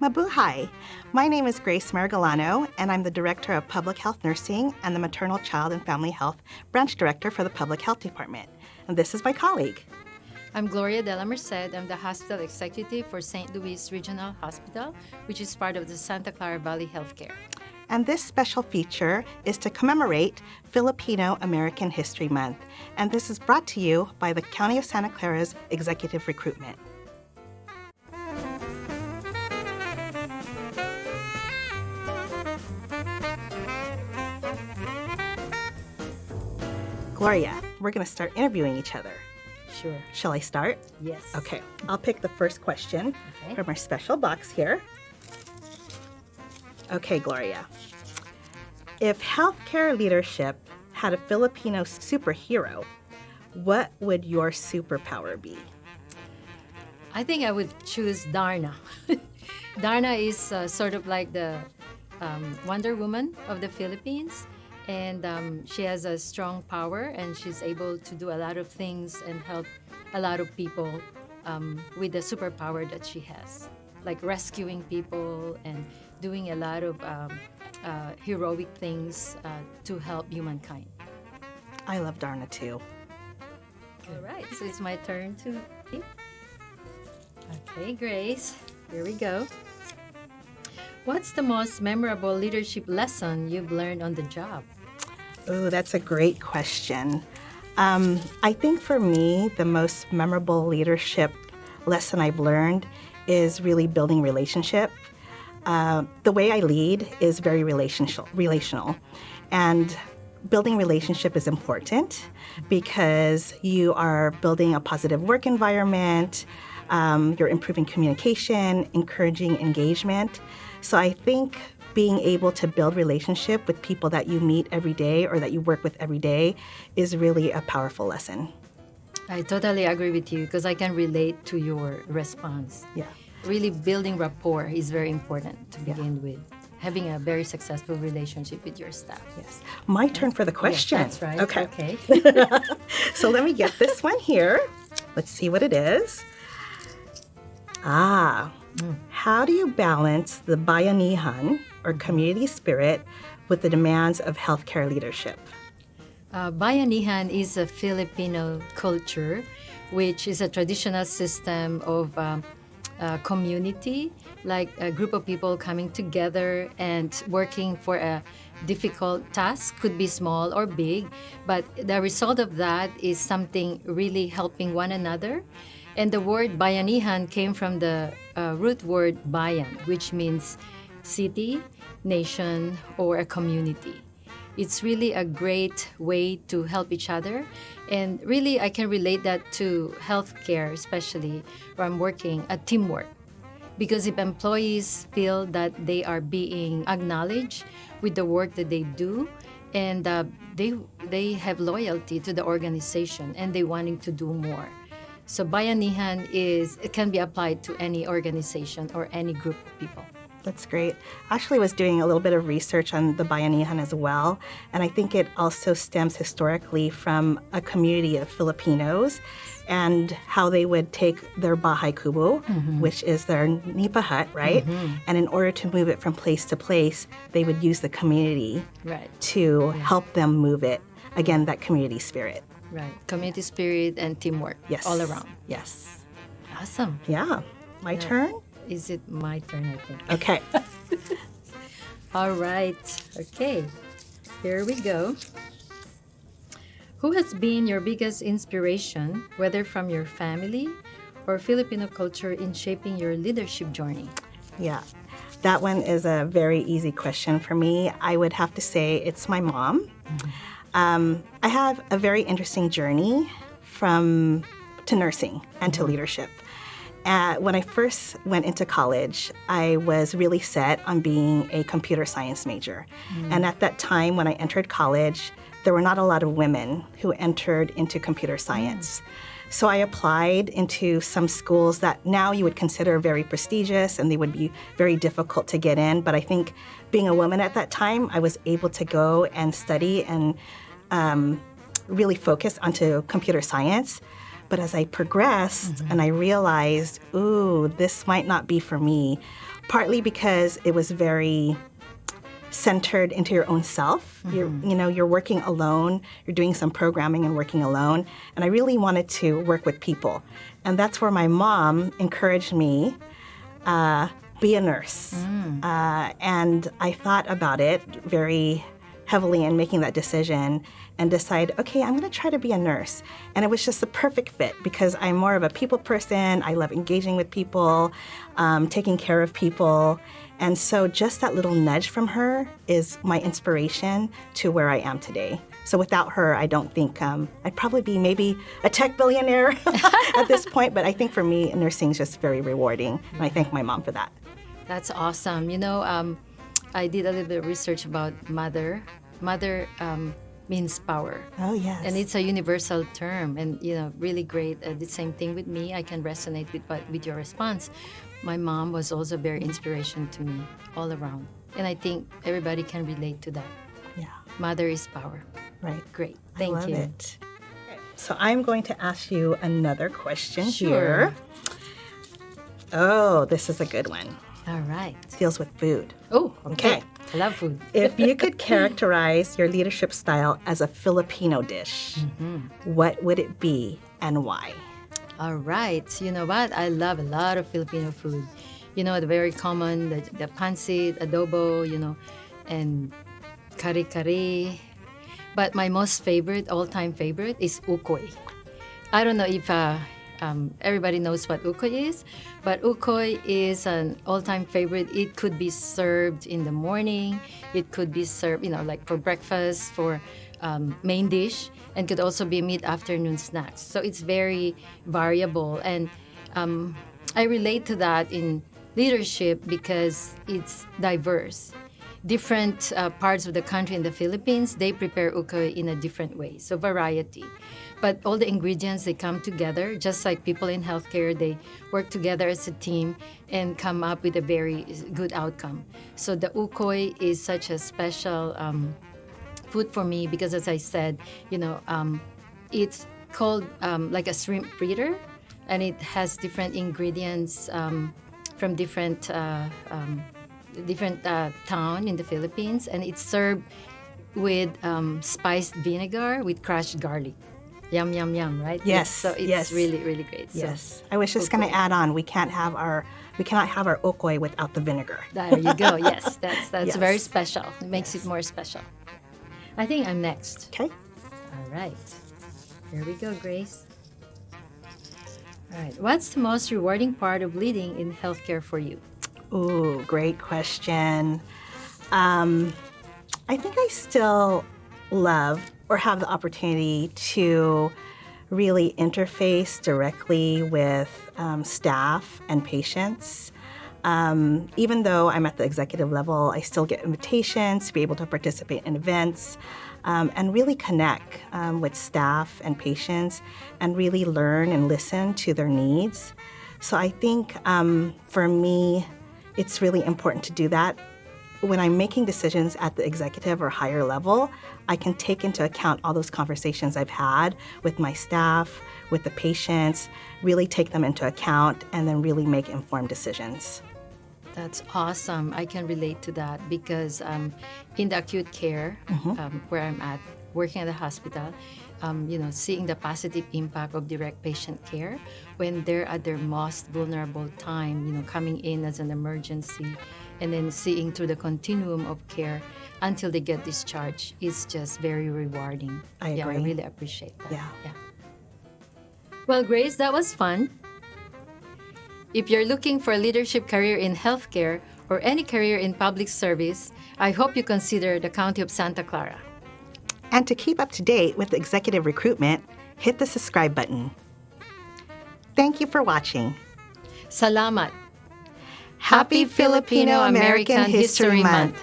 Mabuhay! My name is Grace Meregillano, and I'm the Director of Public Health Nursing and the Maternal, Child, and Family Health Branch Director for the Public Health Department. And this is my colleague. I'm Gloria Dela Merced. I'm the Hospital Executive for St. Louis Regional Hospital, which is part of the Santa Clara Valley Healthcare. And this special feature is to commemorate Filipino American History Month. And this is brought to you by the County of Santa Clara's Executive Recruitment. Gloria, we're going to start interviewing each other. Sure. Shall I start? Yes. Okay, I'll pick the first question from our special box here. Okay, Gloria. If healthcare leadership had a Filipino superhero, what would your superpower be? I think I would choose Darna. Darna is sort of like the Wonder Woman of the Philippines. And she has a strong power, and she's able to do a lot of things and help a lot of people with the superpower that she has, like rescuing people and doing a lot of heroic things to help humankind. I love Darna too. All right, so it's my turn to pick. Okay, Grace, here we go. What's the most memorable leadership lesson you've learned on the job? Oh, that's a great question. I think for me, the most memorable leadership lesson I've learned is really building relationship. The way I lead is very relational. And building relationship is important because you are building a positive work environment, you're improving communication, encouraging engagement. So I think being able to build relationship with people that you meet every day or that you work with every day is really a powerful lesson. I totally agree with you because I can relate to your response. Yeah. Really building rapport is very important to begin with. Having a very successful relationship with your staff. Yes. My turn for the question. Yes, that's right. Okay. So let me get this one here. Let's see what it is. How do you balance the bayanihan, or community spirit, with the demands of healthcare leadership? Bayanihan is a Filipino culture, which is a traditional system of community, like a group of people coming together and working for a difficult task, could be small or big, but the result of that is something really helping one another. And the word bayanihan came from the root word bayan, which means city, nation, or a community. It's really a great way to help each other. And really, I can relate that to healthcare, especially where I'm working, at teamwork. Because if employees feel that they are being acknowledged with the work that they do, and they have loyalty to the organization and they wanting to do more. So bayanihan it can be applied to any organization or any group of people. That's great. Actually, I was doing a little bit of research on the bayanihan as well, and I think it also stems historically from a community of Filipinos and how they would take their bahay kubo, which is their nipa hut, right? And in order to move it from place to place, they would use the community to help them move it. Again, that community spirit. Right. Community spirit and teamwork. Yes. All around. Yes. Awesome. Yeah. My turn? Is it my turn, I think? Okay. All right. Okay. Here we go. Who has been your biggest inspiration, whether from your family or Filipino culture, in shaping your leadership journey? Yeah. That one is a very easy question for me. I would have to say it's my mom. I have a very interesting journey to nursing and to leadership. When I first went into college, I was really set on being a computer science major. And at that time, when I entered college, there were not a lot of women who entered into computer science. So I applied into some schools that now you would consider very prestigious and they would be very difficult to get in. But I think being a woman at that time, I was able to go and study and really focus onto computer science. But as I progressed and I realized, ooh, this might not be for me, partly because it was very centered into your own self. You're working alone. You're doing some programming and working alone. And I really wanted to work with people. And that's where my mom encouraged me, be a nurse. And I thought about it very heavily in making that decision and decide, okay, I'm going to try to be a nurse. And it was just the perfect fit because I'm more of a people person. I love engaging with people, taking care of people. And so just that little nudge from her is my inspiration to where I am today. So without her, I don't think I'd probably be maybe a tech billionaire at this point. But I think for me, nursing is just very rewarding. And I thank my mom for that. That's awesome. I did a little bit of research about mother. Mother means power. Oh, yes. And it's a universal term and, really great. The same thing with me. I can resonate with your response. My mom was also very inspiration to me all around. And I think everybody can relate to that. Yeah. Mother is power. Right. Great. I Thank love you. it. So I'm going to ask you another question Sure. here. Oh, this is a good one. All right. Deals with food. Oh, okay. Okay. I love food. If you could characterize your leadership style as a Filipino dish, what would it be and why? All right. You know what? I love a lot of Filipino food. The very common, the pancit, adobo, and kare-kare. But my most favorite, all-time favorite, is ukoy. I don't know if everybody knows what ukoy is, but ukoy is an all-time favorite. It could be served in the morning. It could be served, like for breakfast, for main dish, and could also be mid-afternoon snacks. So it's very variable. And I relate to that in leadership because it's diverse. Different parts of the country in the Philippines, they prepare ukoy in a different way. So variety. But all the ingredients, they come together, just like people in healthcare, they work together as a team and come up with a very good outcome. So the ukoy is such a special food for me because, as I said, it's called like a shrimp fritter, and it has different ingredients from different town in the Philippines, and it's served with spiced vinegar with crushed garlic. Yum, yum, yum, right? Yes. So it's yes. really, really great. Yes. I was just going to add on, we cannot have our ukoy without the vinegar. There you go. Yes, that's Yes. very special. It makes it more special. I think I'm next. Okay. All right. Here we go, Grace. All right. What's the most rewarding part of leading in healthcare for you? Ooh, great question. I think I still love or have the opportunity to really interface directly with staff and patients. Even though I'm at the executive level, I still get invitations to be able to participate in events and really connect with staff and patients and really learn and listen to their needs. So I think for me, it's really important to do that. When I'm making decisions at the executive or higher level, I can take into account all those conversations I've had with my staff, with the patients, really take them into account, and then really make informed decisions. That's awesome. I can relate to that because in the acute care, where I'm at, working at the hospital, seeing the positive impact of direct patient care when they're at their most vulnerable time, coming in as an emergency and then seeing through the continuum of care until they get discharged is just very rewarding. I agree. Yeah, I really appreciate that. Yeah. Well, Grace, that was fun. If you're looking for a leadership career in healthcare or any career in public service, I hope you consider the County of Santa Clara. And to keep up to date with executive recruitment, hit the subscribe button. Thank you for watching. Salamat. Happy Filipino American History Month.